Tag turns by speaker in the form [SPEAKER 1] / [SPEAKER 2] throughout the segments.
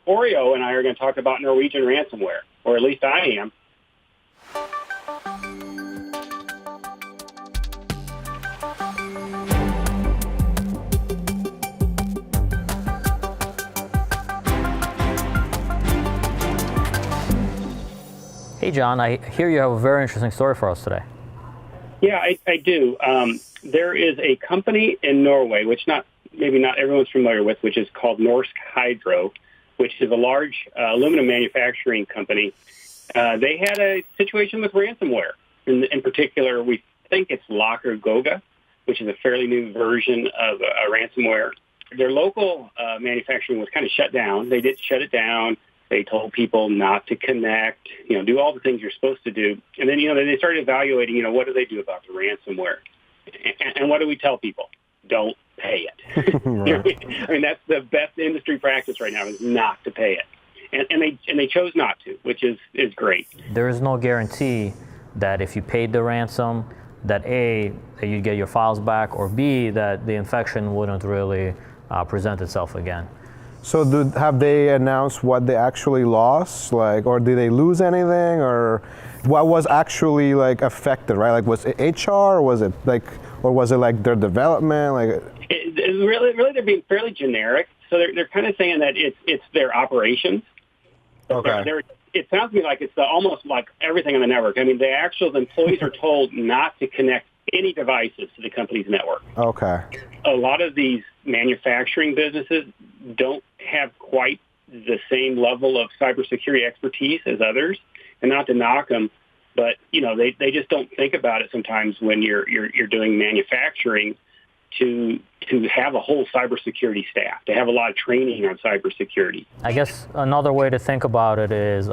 [SPEAKER 1] Oreo and I are going to talk about Norwegian ransomware, or at least I am.
[SPEAKER 2] Hey John, I hear you have a very interesting story for us today.
[SPEAKER 1] Yeah, I do. There is a company in Norway, which maybe not everyone's familiar with, which is called Norsk Hydro, which is a large aluminum manufacturing company. They had a situation with ransomware. In particular, we think it's Locker Goga, which is a fairly new version of a ransomware. Their local manufacturing was kind of shut down. They did shut it down. They told people not to connect, do all the things you're supposed to do. And then, they started evaluating, what do they do about the ransomware? And what do we tell people? Don't pay it. Right. I mean, that's the best industry practice right now, is not to pay it. And they chose not to, which is great.
[SPEAKER 2] There is no guarantee that if you paid the ransom, that A, that you'd get your files back, or B, that the infection wouldn't really present itself again.
[SPEAKER 3] So have they announced what they actually lost, or did they lose anything, or what was actually affected, right? Was it HR, or was it their development?
[SPEAKER 1] Really, they're being fairly generic. So they're kind of saying that it's their operations.
[SPEAKER 3] Okay.
[SPEAKER 1] It sounds to me like it's almost like everything on the network. I mean, the actual employees are told not to connect any devices to the company's network.
[SPEAKER 3] Okay.
[SPEAKER 1] A lot of these manufacturing businesses don't have quite the same level of cybersecurity expertise as others, and not to knock them, but they just don't think about it sometimes when you're doing manufacturing to have a whole cybersecurity staff, to have a lot of training on cybersecurity.
[SPEAKER 2] I guess another way to think about it is,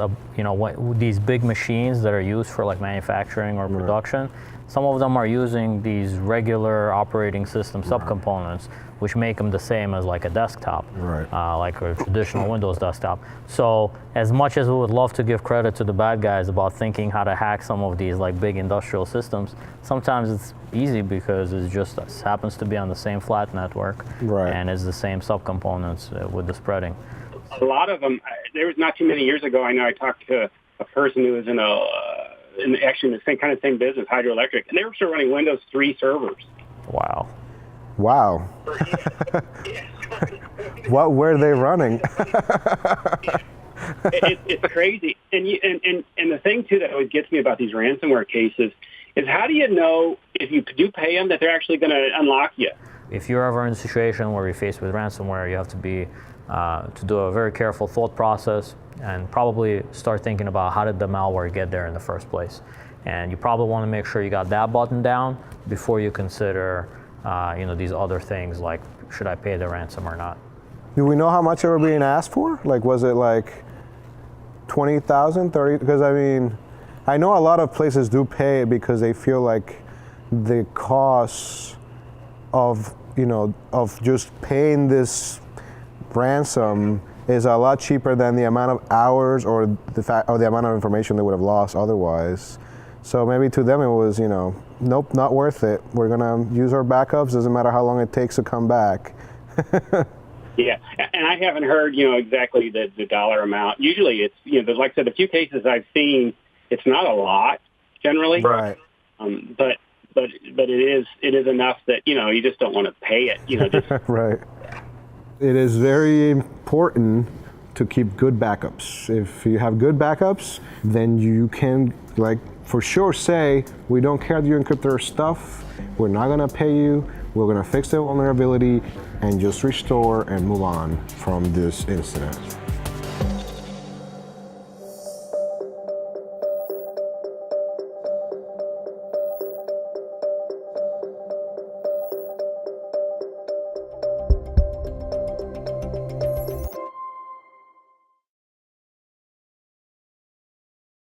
[SPEAKER 2] these big machines that are used for manufacturing or production, some of them are using these regular operating system subcomponents, which make them the same as a desktop, like a traditional Windows desktop. So as much as we would love to give credit to the bad guys about thinking how to hack some of these big industrial systems, sometimes it's easy because it just happens to be on the same flat network, and it's the same subcomponents with the spreading.
[SPEAKER 1] A lot of them, there was not too many years ago, I know I talked to a person who was in the same business, hydroelectric, and they were still running Windows 3 servers.
[SPEAKER 2] Wow.
[SPEAKER 3] What were they running?
[SPEAKER 1] It's crazy. And the thing, too, that always gets me about these ransomware cases is, how do you know if you do pay them that they're actually going to unlock you?
[SPEAKER 2] If you're ever in a situation where you're faced with ransomware, you have to to do a very careful thought process and probably start thinking about how did the malware get there in the first place. And you probably want to make sure you got that button down before you consider these other things like, should I pay the ransom or not?
[SPEAKER 3] Do we know how much they were being asked for? Was it 20,000, 30? Because I know a lot of places do pay it because they feel like the cost of just paying this ransom is a lot cheaper than the amount of hours or the amount of information they would have lost otherwise. So maybe to them it was, nope, not worth it. We're gonna use our backups. Doesn't matter how long it takes to come back.
[SPEAKER 1] Yeah, and I haven't heard, exactly the dollar amount. Usually it's, like I said, the few cases I've seen, it's not a lot generally.
[SPEAKER 3] Right.
[SPEAKER 1] But it is enough that, you just don't want to pay it,
[SPEAKER 3] Right. It is very important to keep good backups. If you have good backups, then you can, for sure say, we don't care that you encrypt our stuff, we're not gonna pay you, we're gonna fix the vulnerability and just restore and move on from this incident.